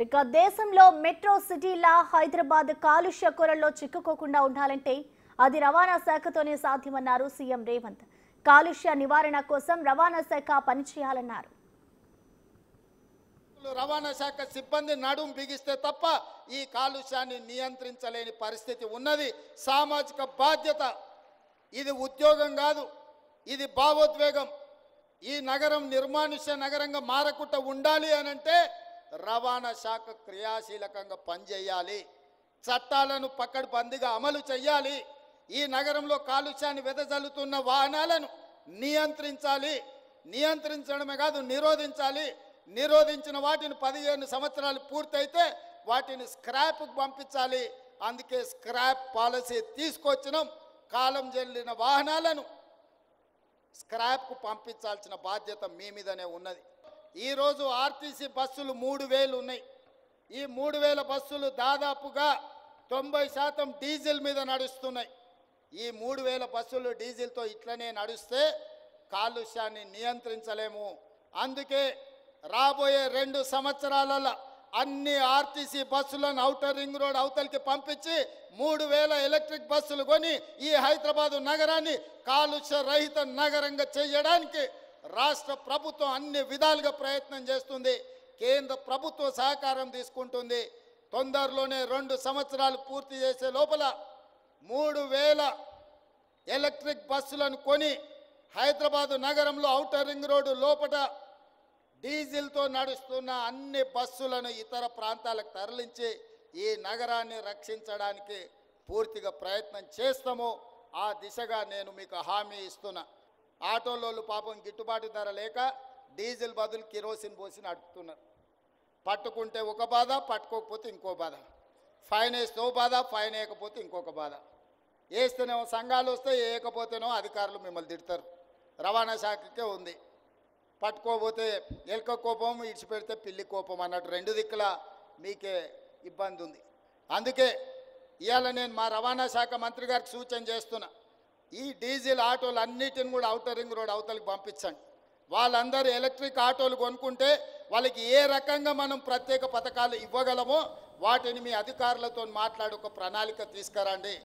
ఇక దేశంలో మెట్రో సిటీలా హైదరాబాద్ కాలుష్య కొరల్లో చిక్కుకోకుండా ఉండాలంటే అది రవాణా శాఖతోనే సాధ్యమన్నారు సీఎం రేవంత్. కాలుష్య నివారణ కోసం రవాణా శాఖ పనిచేయాలన్నారు. రవాణా శాఖ సిబ్బంది నడుం బిగిస్తే తప్ప ఈ కాలుష్యాన్ని నియంత్రించలేని పరిస్థితి ఉన్నది. సామాజిక బాధ్యత. ఇది ఉద్యోగం కాదు, ఇది భావోద్వేగం. ఈ నగరం నిర్మానుష్య నగరంగా మారకుండా ఉండాలి అనంటే రవాణా శాఖ క్రియాశీలకంగా పనిచేయాలి. చట్టాలను పకడ్బందీగా అమలు చేయాలి. ఈ నగరంలో కాలుష్యాన్ని వెదజల్లుతున్న వాహనాలను నియంత్రించాలి. నియంత్రించడమే కాదు, నిరోధించాలి. నిరోధించిన వాటిని 15 సంవత్సరాలు పూర్తయితే వాటిని స్క్రాప్కు పంపించాలి. అందుకే స్క్రాప్ పాలసీ తీసుకొచ్చినాం. కాలం చెల్లిన వాహనాలను స్క్రాప్కు పంపించాల్సిన బాధ్యత మీ మీదనే ఉన్నది. ఈరోజు ఆర్టీసీ బస్సులు 3000 ఉన్నాయి. ఈ 3000 బస్సులు దాదాపుగా 90% డీజిల్ మీద నడుస్తున్నాయి. ఈ 3000 బస్సులు డీజిల్తో ఇట్లనే నడుస్తే కాలుష్యాన్ని నియంత్రించలేము. అందుకే రాబోయే 2 సంవత్సరాలలో అన్ని ఆర్టీసీ బస్సులను ఔటర్ రింగ్ రోడ్ అవతలికి పంపించి 3000 ఎలక్ట్రిక్ బస్సులు కొని ఈ హైదరాబాదు నగరాన్ని కాలుష్య రహిత నగరంగా చేయడానికి రాష్ట్ర ప్రభుత్వం అన్ని విధాలుగా ప్రయత్నం చేస్తుంది. కేంద్ర ప్రభుత్వ సహకారం తీసుకుంటుంది. తొందరలోనే 2 సంవత్సరాలు పూర్తి చేసే లోపల 3000 ఎలక్ట్రిక్ బస్సులను కొని హైదరాబాదు నగరంలో ఔటర్ రింగ్ రోడ్డు లోపల డీజిల్తో నడుస్తున్న అన్ని బస్సులను ఇతర ప్రాంతాలకు తరలించి ఈ నగరాన్ని రక్షించడానికి పూర్తిగా ప్రయత్నం చేస్తాము. ఆ దిశగా నేను మీకు హామీ ఇస్తున్నా. ఆటోలోళ్ళు పాపం గిట్టుబాటు ధర లేక డీజిల్ బదులు కిరోసిన్ పోసి నడుపుతున్నారు. పట్టుకుంటే ఒక బాధ, పట్టుకోకపోతే ఇంకో బాధ. ఫైన్ వేస్తే ఓ బాధ, ఫైన్ వేయకపోతే ఇంకొక బాధ. వేస్తేనేమో సంఘాలు వస్తే, వేయకపోతేనో అధికారులు మిమ్మల్ని తిడతారు. రవాణా శాఖకే ఉంది. పట్టుకోకపోతే ఎలక కోపం, ఇడిచిపెడితే పిల్లి కోపం అన్నట్టు 2 దిక్కుల మీకే ఇబ్బంది ఉంది. అందుకే ఇవాళ నేను మా రవాణా శాఖ మంత్రి గారికి సూచన చేస్తున్నా. ఈ డీజిల్ ఆటోలు అన్నిటిని కూడా ఔటర్ రింగ్ రోడ్ అవతలికి పంపించండి. వాళ్ళందరూ ఎలక్ట్రిక్ ఆటోలు కొనుక్కుంటే వాళ్ళకి ఏ రకంగా మనం ప్రత్యేక పథకాలు ఇవ్వగలమో వాటిని మీ అధికారులతో మాట్లాడి ఒక ప్రణాళిక తీసుకురండి.